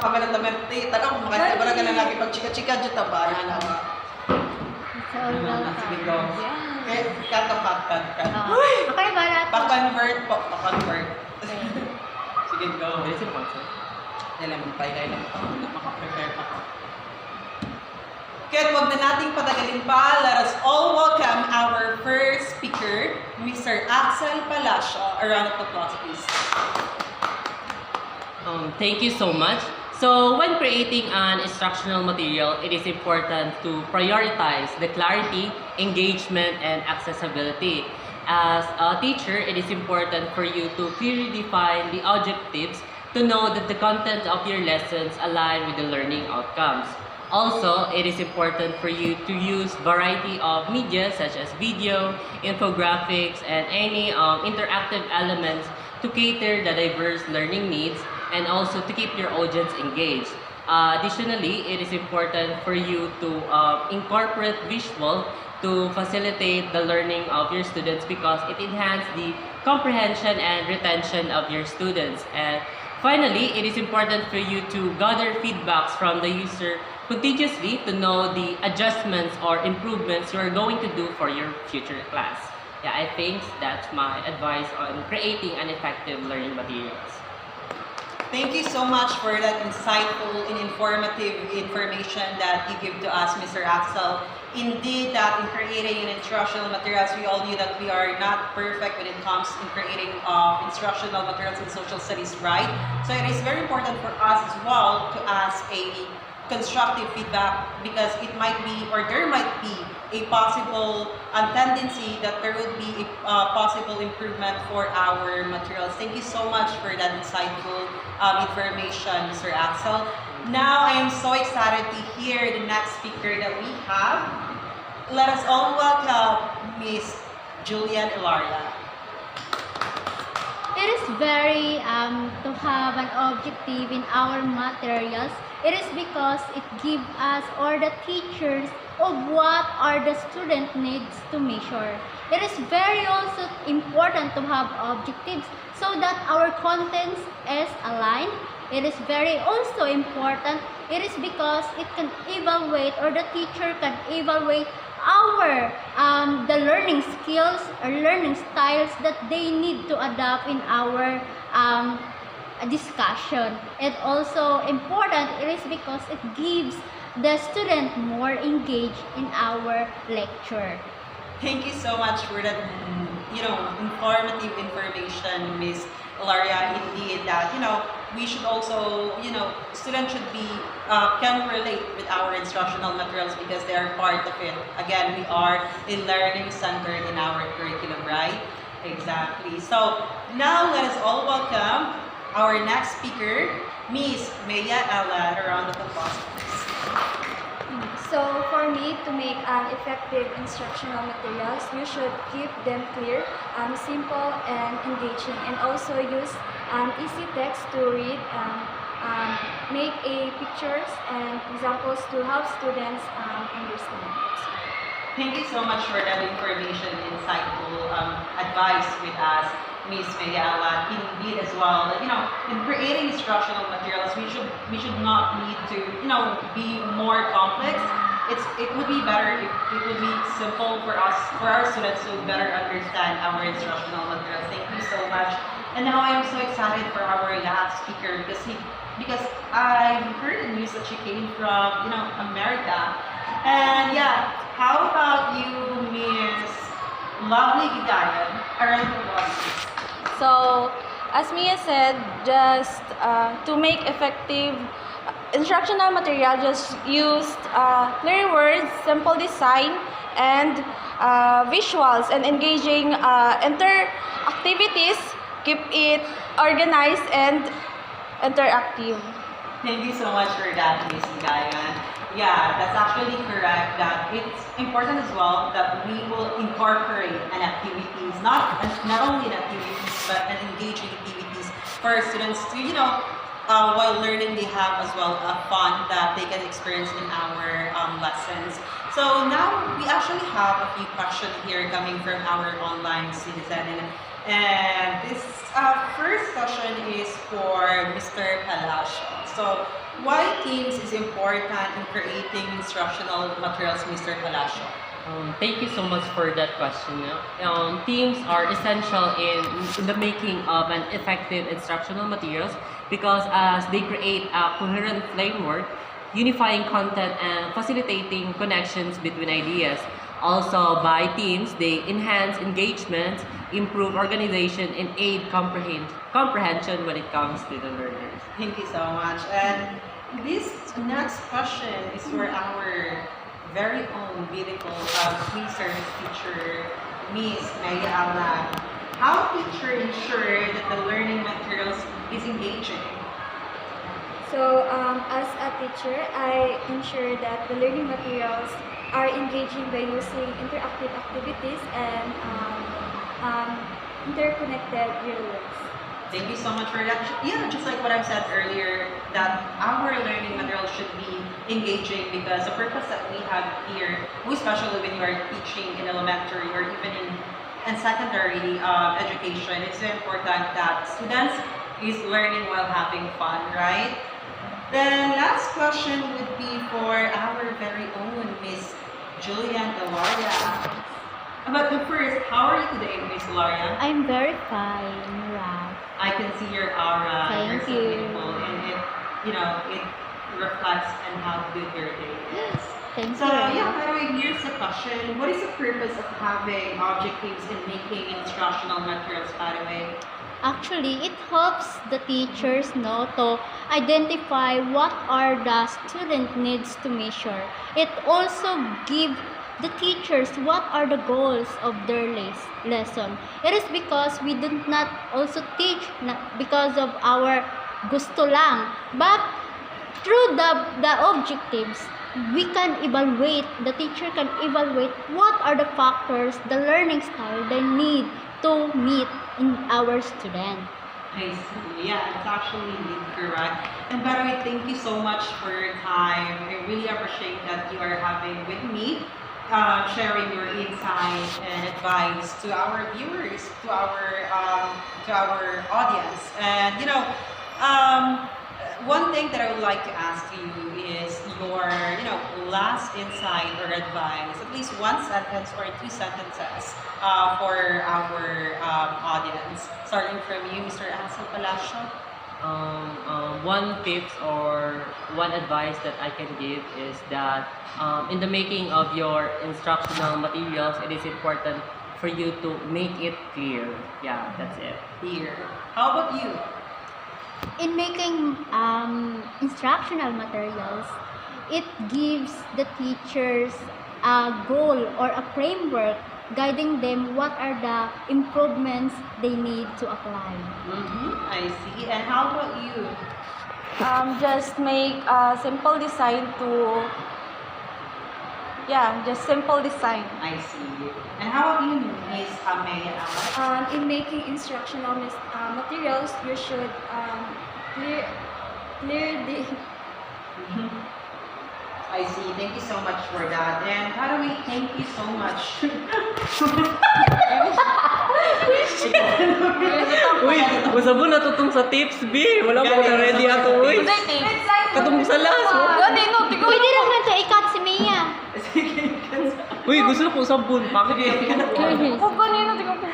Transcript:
kamera tamerti, tanong kung makasya ba na lagi pag chika-chika dyan tabayan na ba? Sige, go. Cut. Okay ba natin? Pa-convert po, pa-convert. Sige, go. Basic answer. Dala, magpailay lang ito. Makaprepare pa ko. Kaya huwag na nating patagalin pa. Let us all welcome our first speaker, Mr. Axel Palacio. A round of applause, please. Thank you so much. So, when creating an instructional material, it is important to prioritize the clarity, engagement, and accessibility. As a teacher, it is important for you to clearly define the objectives to know that the content of your lessons align with the learning outcomes. Also, it is important for you to use variety of media such as video, infographics, and any interactive elements to cater the diverse learning needs and also to keep your audience engaged. Additionally, it is important for you to incorporate visual to facilitate the learning of your students because it enhances the comprehension and retention of your students. And finally, it is important for you to gather feedbacks from the user continuously to know the adjustments or improvements you are going to do for your future class. Yeah, I think that's my advice on creating an effective learning materials. Thank you so much for that insightful and informative information that you give to us, Mr. Axel. Indeed, that in creating instructional materials, we all knew that we are not perfect when it comes in creating instructional materials in social studies, right? So it is very important for us as well to ask a constructive feedback because it might be or there might be a possible tendency that there would be a possible improvement for our materials. Thank you so much for that insightful information, Mr. Axel. Now I am so excited to hear the next speaker that we have. Let us all welcome Miss Julian Ilaria. It is very to have an objective in our materials. It is because it gives us or the teachers of what are the student needs to measure. It is very also important to have objectives so that our contents is aligned. It is very also important. It is because it can evaluate or the teacher can evaluate our the learning skills or learning styles that they need to adapt in our discussion. It also important it is because it gives the student more engaged in our lecture. Thank you so much for that, informative information, Miss Ilaria. Indeed, that we should also, students should be can relate with our instructional materials because they are part of it. Again, we are a learning center in our curriculum, right? Exactly. So now let us all welcome our next speaker, Miss Maya Ella. A round of applause, please. So for me to make an effective instructional materials, you should keep them clear, simple and engaging, and also use easy text to read, make pictures and examples to help students understand. Thank you so much for that information, insightful advice with us, Miss Mayala. Indeed, as well, that in creating instructional materials, we should not need to be more complex. It would be better if it would be simple for our students to better understand our instructional materials. Thank you so much. And now I am so excited for our last speaker because I heard the news that she came from America. And yeah, how about you, Miss Lovely Gigayan? Around the world. So, as Mia said, just to make effective instructional material, just use clear words, simple design, and visuals and engaging interactivities. Keep it organized and interactive. Thank you so much for that, Miss Gigayan. Yeah, that's actually correct that it's important as well that we will incorporate an activities, not only an activities, but an engaging activities for our students to, while learning, they have as well a fun that they can experience in our lessons. So now we actually have a few questions here coming from our online citizen. And this first question is for Mr. Palacios. So, why teams is important in creating instructional materials, Mr. Palacio? Thank you so much for that question. Teams are essential in the making of an effective instructional materials because as they create a coherent framework, unifying content and facilitating connections between ideas. Also, by teams, they enhance engagement, improve organization, and aid comprehension when it comes to the learners. Thank you so much. And this next question is for our very own beautiful pre-service teacher, Miss Maya Alan. How teacher ensure that the learning materials is engaging? So, as a teacher, I ensure that the learning materials are engaging by using interactive activities and interconnected real works. Thank you so much for that. Yeah, just like what I've said earlier, that our learning material should be engaging because the purpose that we have here, especially when you are teaching in elementary or even in secondary education, it's very important that students is learning while having fun, right? Then last question would be for our very own Miss Julian Ilaria. But the first, how are you today, Miss Ilaria? I'm very fine, Raf. I can see your aura. You're Thank so you. beautiful, and it reflects on how good your day is. Thank So you. yeah, by the way, here's the question: what is the purpose of having objectives in making instructional materials? By the way, Actually, it helps the teachers know to identify what are the student needs to measure. It also gives the teachers what are the goals of their lesson. It is because we do not also teach because of our gusto lang, but through the objectives, we can evaluate, the teacher can evaluate what are the factors, the learning style they need to meet in our student. I see. Yeah, it's actually indeed correct. And by the way, thank you so much for your time. I really appreciate that you are having with me, sharing your insight and advice to our viewers, to our audience. And one thing that I would like to ask you is your last insight or advice, at least one sentence or two sentences for our audience. Starting from you, Mr. Axel Palacio. One tips or one advice that I can give is that in the making of your instructional materials, it is important for you to make it clear. Yeah, that's it. Here. How about you? In making instructional materials, it gives the teachers a goal or a framework guiding them what are the improvements they need to apply. I see. And how about you? Just make a simple design to, just simple design. I see. And how about you, Miss Amaya Alan? In making instructional materials, you should clear the I see. Thank you so much for that. And by the way, thank you so much. Uy, masabo na tutong sa tips, B. Wala pa na ready ato, uy. Katong sa last, Pwede lang na ito ikat si Mia. Sige. Uy, gusto ko sabon. Bakit? Sige. Huwag ganito, tingnan ko.